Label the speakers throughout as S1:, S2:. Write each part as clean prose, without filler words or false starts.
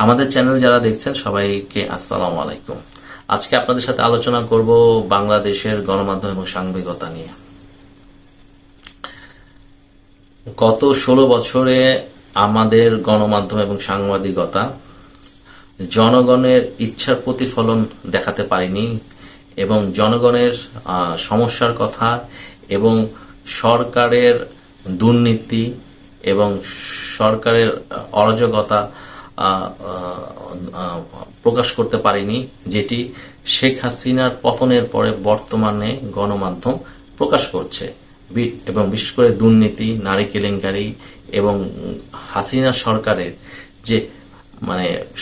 S1: আমাদের চ্যানেল যারা দেখছেন সবাইকে আসসালামু আলাইকুম। আজকে আপনাদের সাথে আলোচনা করব বাংলাদেশের গণমাধ্যম এবং সাংবাদিকতা নিয়ে। গত ১৬ বছরে আমাদের গণমাধ্যম এবং সাংবাদিকতা জনগণের ইচ্ছার প্রতিফলন দেখাতে পারেনি এবং জনগণের সমস্যার কথা এবং সরকারের দুর্নীতি এবং সরকারের অরাজকতা প্রকাশ করতে পারেনি, যেটি শেখ হাসিনার পতনের পরে বর্তমানে গণমাধ্যম প্রকাশ করছে। এবং বিশেষ করে দুর্নীতি, নারী কেলেঙ্কারি এবং হাসিনা সরকারের যে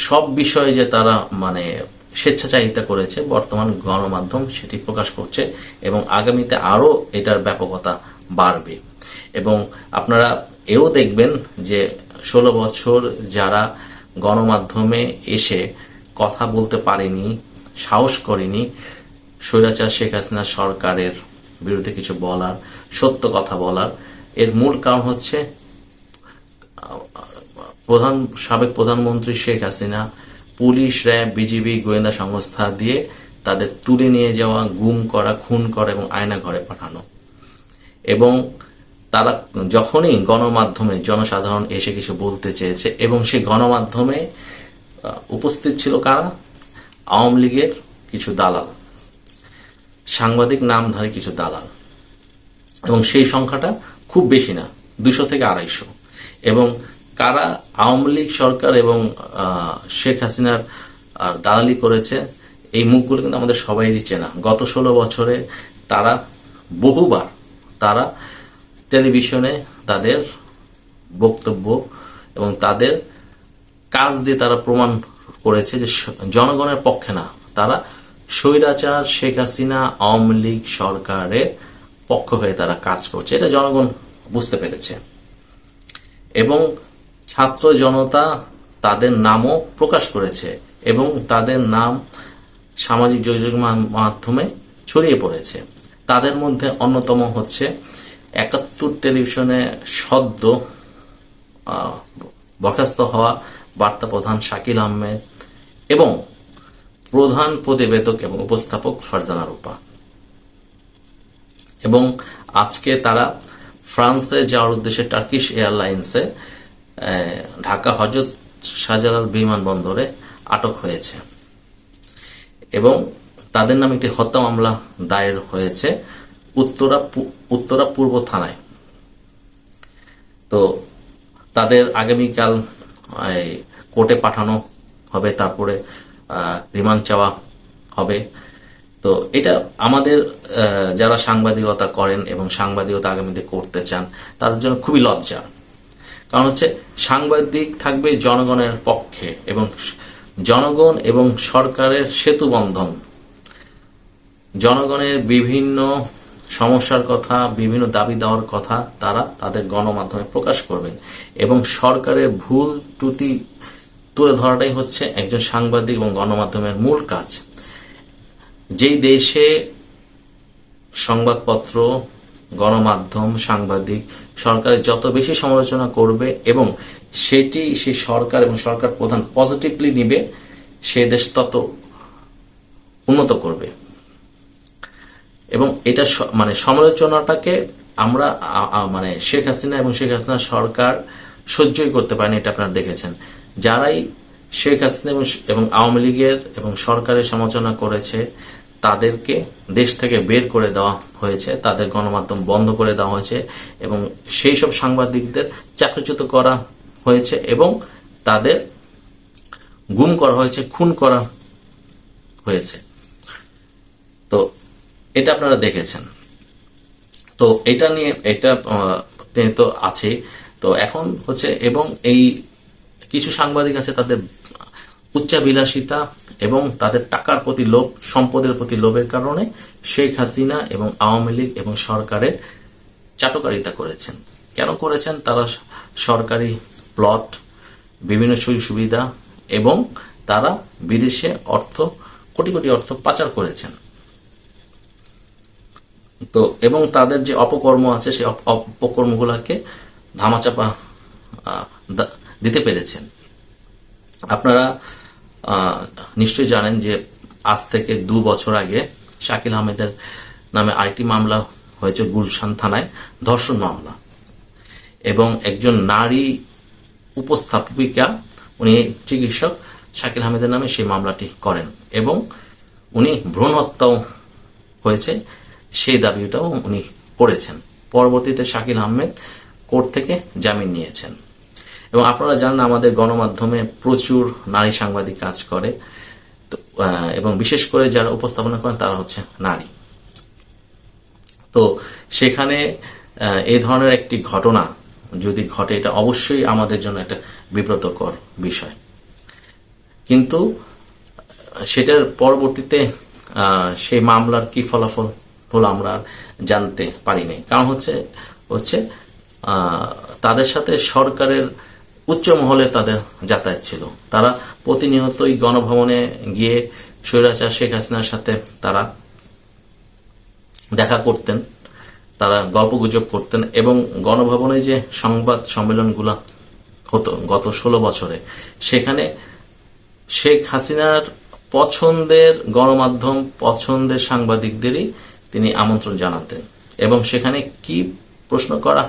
S1: সব বিষয়ে যে তারা স্বেচ্ছাচারিতা করেছে, বর্তমান গণমাধ্যম সেটি প্রকাশ করছে এবং আগামীতে আরো এটার ব্যাপকতা বাড়বে। এবং আপনারা এও দেখবেন যে ১৬ বছর যারা গণমাধ্যমে এসে কথা বলতে পারেনি, সাহস করেনি স্বৈরাচার শেখ হাসিনা সরকারের বিরুদ্ধে কিছু বলার, সত্য কথা বলার, এর মূল কারণ হচ্ছে সাবেক প্রধানমন্ত্রী Sheikh Hasina police, RAB, BGB, গোয়েন্দা সংস্থা দিয়ে তাদের তুলে নিয়ে যাওয়া, গুম করা, খুন করা এবং আয়না ঘরে পাঠানো। এবং তারা যখনই গণমাধ্যমে জনসাধারণ এসে কিছু বলতে চেয়েছে এবং সেই গণমাধ্যমে উপস্থিত ছিল কারা? আওয়ামী লীগের কিছু দালাল, সাংবাদিক নামধারী কিছু দালাল, এবং সেই সংখ্যাটা খুব বেশি না, ২০০ থেকে ২৫০। এবং কারা আওয়ামী লীগ সরকার এবং শেখ হাসিনার দালালি করেছে, এই মুখগুলো কিন্তু আমাদের সবাইরই চেনা। গত ১৬ বছরে তারা বহুবার তারা টেলিভিশনে তাদের বক্তব্য এবং তাদের কাজ দিয়ে তারা প্রমাণ করেছে যে জনগণের পক্ষে না, তারা স্বৈরাচার শেখ হাসিনা আওয়ামী লীগ সরকারের পক্ষ হয়ে তারা কাজ করছে। এটা জনগণ বুঝতে পেরেছে এবং ছাত্র জনতা তাদের নামও প্রকাশ করেছে এবং তাদের নাম সামাজিক যোগাযোগ মাধ্যমে ছড়িয়ে পড়েছে। তাদের মধ্যে অন্যতম হচ্ছে ৭১ টেলিভিশনে সদ্য বরখাস্ত হওয়া বার্তা প্রধান শাকিল আহমেদ এবং প্রধান প্রতিবেদক এবং উপস্থাপক ফারজানা রূপা। এবং আজকে তারা ফ্রান্সে যাওয়ার উদ্দেশ্যে টার্কিশ এয়ারলাইন্সে ঢাকা হযরত শাহজালাল বিমানবন্দরে আটক হয়েছে এবং তাদের নামে একটি হত্যা মামলা দায়ের হয়েছে উত্তরা পূর্ব থানায়। তো তাদের আগামীকাল কোর্টে পাঠানো হবে, তারপরে রিমান্ড চাওয়া হবে। তো এটা আমাদের যারা সাংবাদিকতা করেন এবং সাংবাদিকতা আগামীতে করতে চান তাদের জন্য খুবই লজ্জা। কারণ হচ্ছে সাংবাদিক থাকবে জনগণের পক্ষে এবং জনগণ এবং সরকারের সেতু বন্ধন। জনগণের বিভিন্ন সমস্যার কথা, বিভিন্ন দাবি দেওয়ার কথা তারা তাদের গণমাধ্যমে প্রকাশ করবেন এবং সরকারের ভুল ত্রুটি তুলে ধরাটাই হচ্ছে একজন সাংবাদিক এবং গণমাধ্যমের মূল কাজ। যেই দেশে সংবাদপত্র, গণমাধ্যম, সাংবাদিক সরকারের যত বেশি সমালোচনা করবে এবং সেটি সেই সরকার এবং সরকার প্রধান পজিটিভলি নিবে, সে দেশ তত উন্নত করবে। এবং এটা সমালোচনাটাকে আমরা শেখ হাসিনা এবং শেখ হাসিনা সরকার সহ্যই করতে পারেনি, এটা আপনারা দেখেছেন। যারাই শেখ হাসিনা এবং আওয়ামী লীগের এবং সরকারের সমালোচনা করেছে তাদেরকে দেশ থেকে বের করে দেওয়া হয়েছে, তাদের গণমাধ্যম বন্ধ করে দেওয়া হয়েছে এবং সেই সব সাংবাদিকদের চাকরিচ্যুত করা হয়েছে এবং তাদের গুম করা হয়েছে, খুন করা হয়েছে। তো এটা আপনারা দেখেছেন। তো এটা নিয়ে এটা তো আছে। তো এখন হচ্ছে এবং এই কিছু সাংবাদিক আছে তাদের উচ্চাভিলাষিতা এবং তাদের টাকার প্রতি লোভ, সম্পদের প্রতি লোভের কারণে শেখ হাসিনা এবং আওয়ামী লীগ এবং সরকারের চাটুকারিতা করেছেন। কেন করেছেন? তারা সরকারি প্লট, বিভিন্ন সুযোগ সুবিধা এবং তারা বিদেশে কোটি কোটি অর্থ পাচার করেছেন। তো এবং তাদের যে অপকর্ম আছে সেই অপকর্মগুলোকে ধামাচাপা দিতে পেরেছেন। আপনারা নিশ্চয়ই জানেন যে আজ থেকে 2 বছর আগে শাকিল আহমেদের নামে আরেকটি মামলা হয়েছে গুলশান থানায়, ধর্ষণ মামলা। এবং একজন নারী উপস্থাপিকা, উনি চিকিৎসক, শাকিল আহমেদের নামে সেই মামলাটি করেন এবং উনি ভ্রূণ হত্যাও হয়েছে সেই দাবিটাও উনি করেছেন। পরবর্তীতে শাকিল আহমেদ কোর্ট থেকে জামিন নিয়েছেন। এবং আপনারা জানেন আমাদের গণমাধ্যমে প্রচুর নারী সাংবাদিক কাজ করে, এবং বিশেষ করে যারা উপস্থাপনা করেন তারা হচ্ছে নারী। তো সেখানে এই ধরনের একটি ঘটনা যদি ঘটে, এটা অবশ্যই আমাদের জন্য একটা বিব্রতকর বিষয়। কিন্তু সেটার পরবর্তীতে সেই মামলার কি ফলাফল হলো আমরা জানতে পারিনি। কারণ হচ্ছে তাদের সাথে সরকারের উচ্চ মহলে তাদের যাতায়াত ছিল। তারা প্রতিনিয়তই গণভবনে গিয়ে স্বৈরাচার শেখ হাসিনার সাথে তারা দেখা করতেন, তারা গল্পগুজব করতেন। এবং গণভবনে যে সংবাদ সম্মেলনগুলো হতো গত 16 বছরে, সেখানে শেখ হাসিনার পছন্দের গণমাধ্যম, পছন্দের সাংবাদিকদেরই তিনি আমন্ত্রণ জানাতেন এবং সেখানে কি প্রশ্ন করা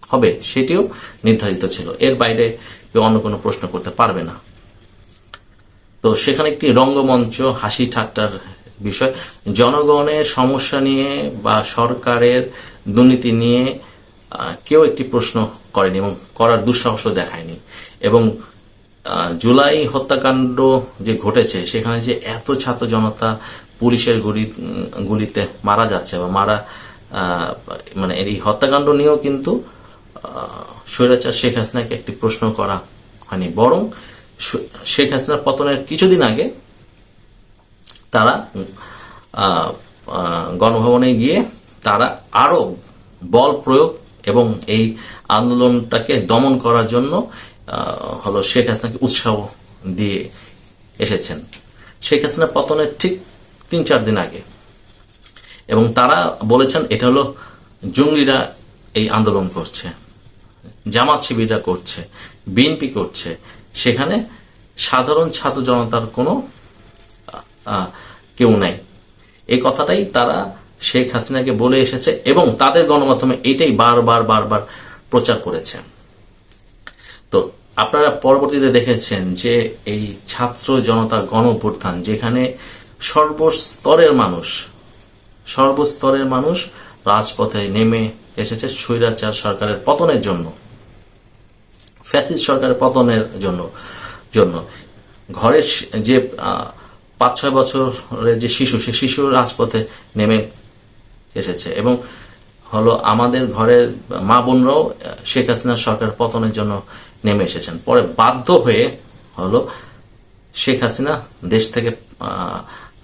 S1: হবে সেটিও নির্ধারিত ছিল। এর বাইরে কেউ অন্য কোনো প্রশ্ন করতে পারবে না। তো সেখানে একটি রঙ্গমঞ্চ, হাসি ঠাট্টার বিষয়, জনগণের সমস্যা নিয়ে বা সরকারের দুর্নীতি নিয়ে কেউ একটি প্রশ্ন করেনি এবং করার দুঃসাহসও দেখায়নি। এবং জুলাই হত্যাকাণ্ড যে ঘটেছে, সেখানে যে এত ছাত্র জনতা পুলিশের গুলিতে মারা যাচ্ছে বা মানে এই হত্যাকাণ্ড নিয়েও কিন্তু স্বৈরাচার শেখ হাসিনাকে একটি প্রশ্ন করা হয়নি। বরং শেখ হাসিনার পতনের কিছুদিন আগে তারা গণভবনে গিয়ে তারা আরো বল প্রয়োগ এবং এই আন্দোলনটাকে দমন করার জন্য শেখ হাসিনাকে উৎসাহ দিয়ে এসেছেন শেখ হাসিনার পতনের ঠিক 3-4 দিন আগে। এবং তারা বলেছেন এটা হলো জঙ্গিরা এই আন্দোলন করছে, জামাত শিবিররা করছে, বিএনপি করছে, সেখানে সাধারণ ছাত্র জনতার কোনো কেউ নাই। এই কথাটাই তারা শেখ হাসিনাকে বলে এসেছে এবং তাদের গণমাধ্যমে এটাই বারবার প্রচার করেছে। তো আপনারা পরবর্তীতে দেখেছেন যে এই ছাত্র জনতার গণ অভ্যুত্থান, যেখানে সর্বস্তরের মানুষ রাজপথে নেমে এসেছে স্বৈরাচার সরকারের পতনের জন্য, ফ্যাসিস্ট সরকারের পতনের জন্য। ঘরের যে 5-6 বছরের যে সে শিশু রাজপথে নেমে এসেছে এবং আমাদের ঘরের মা বোনরাও শেখ হাসিনার সরকার পতনের জন্য নেমে এসেছেন। পরে বাধ্য হয়ে শেখ হাসিনা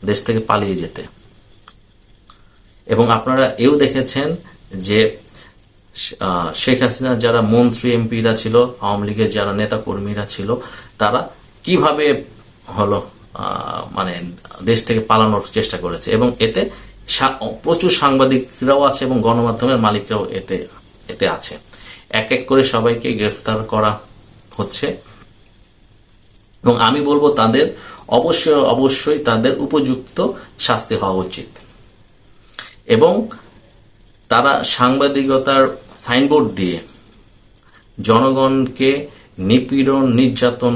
S1: দেশ থেকে পালিয়ে যেতে। এবং আপনারা এও দেখেছেন যে শেখ হাসিনার যারা মন্ত্রী এমপিরা ছিল, আওয়ামী লীগের যারা নেতা কর্মীরা ছিল, তারা কিভাবে মানে দেশ থেকে পালানোর চেষ্টা করেছে। এবং এতে প্রচুর সাংবাদিকরাও আছে এবং গণমাধ্যমের মালিকরাও এতে আছে। এক এক করে সবাইকে গ্রেফতার করা হচ্ছে এবং আমি বলবো তাদের অবশ্যই তাদের উপযুক্ত শাস্তি হওয়া উচিত। এবং তারা সাংবাদিকতার সাইনবোর্ড দিয়ে জনগণকে নিপীড়ন, নির্যাতন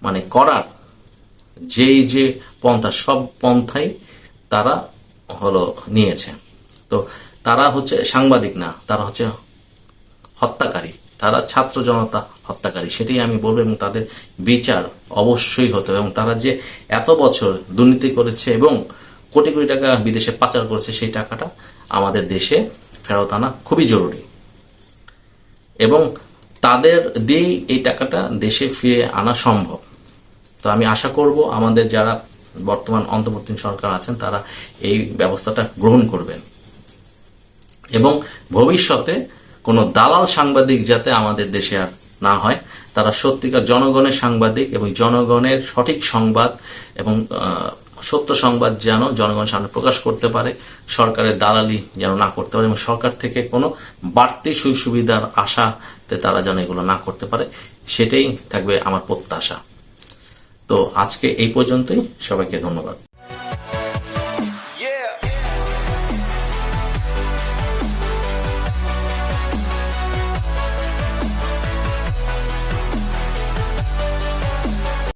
S1: মানে করার যে পন্থা, সব পন্থাই তারা নিয়েছে। তো তারা হচ্ছে সাংবাদিক না, তারা হচ্ছে হত্যাকারী, তারা ছাত্র জনতা হত্যাকারী, সেটাই আমি বলবো। এবং তাদের বিচার অবশ্যই হতে হবে। এবং তারা যে এত বছর দুর্নীতি করেছে এবং কোটি কোটি টাকা বিদেশে পাচার করেছে, সেই টাকাটা আমাদের দেশে ফেরত আনা খুবই জরুরি এবং তাদের দিয়েই এই টাকাটা দেশে ফিরে আনা সম্ভব। তো আমি আশা করব আমাদের যারা বর্তমান অন্তর্বর্তী সরকার আছেন তারা এই ব্যবস্থাটা গ্রহণ করবেন এবং ভবিষ্যতে কোনো দালাল সাংবাদিক যাতে আমাদের দেশে আর না হয়, তারা সত্যিকার জনগণের সাংবাদিক এবং জনগণের সঠিক সংবাদ এবং সত্য সংবাদ যেন জনগণের সামনে প্রকাশ করতে পারে, সরকারের দালালি যেন না করতে পারে, এবং সরকার থেকে কোনো বাড়তি সুযোগ সুবিধার আশাতে তারা যেন এগুলো না করতে পারে, সেটাই থাকবে আমার প্রত্যাশা। তো আজকে এই পর্যন্তই, সবাইকে ধন্যবাদ।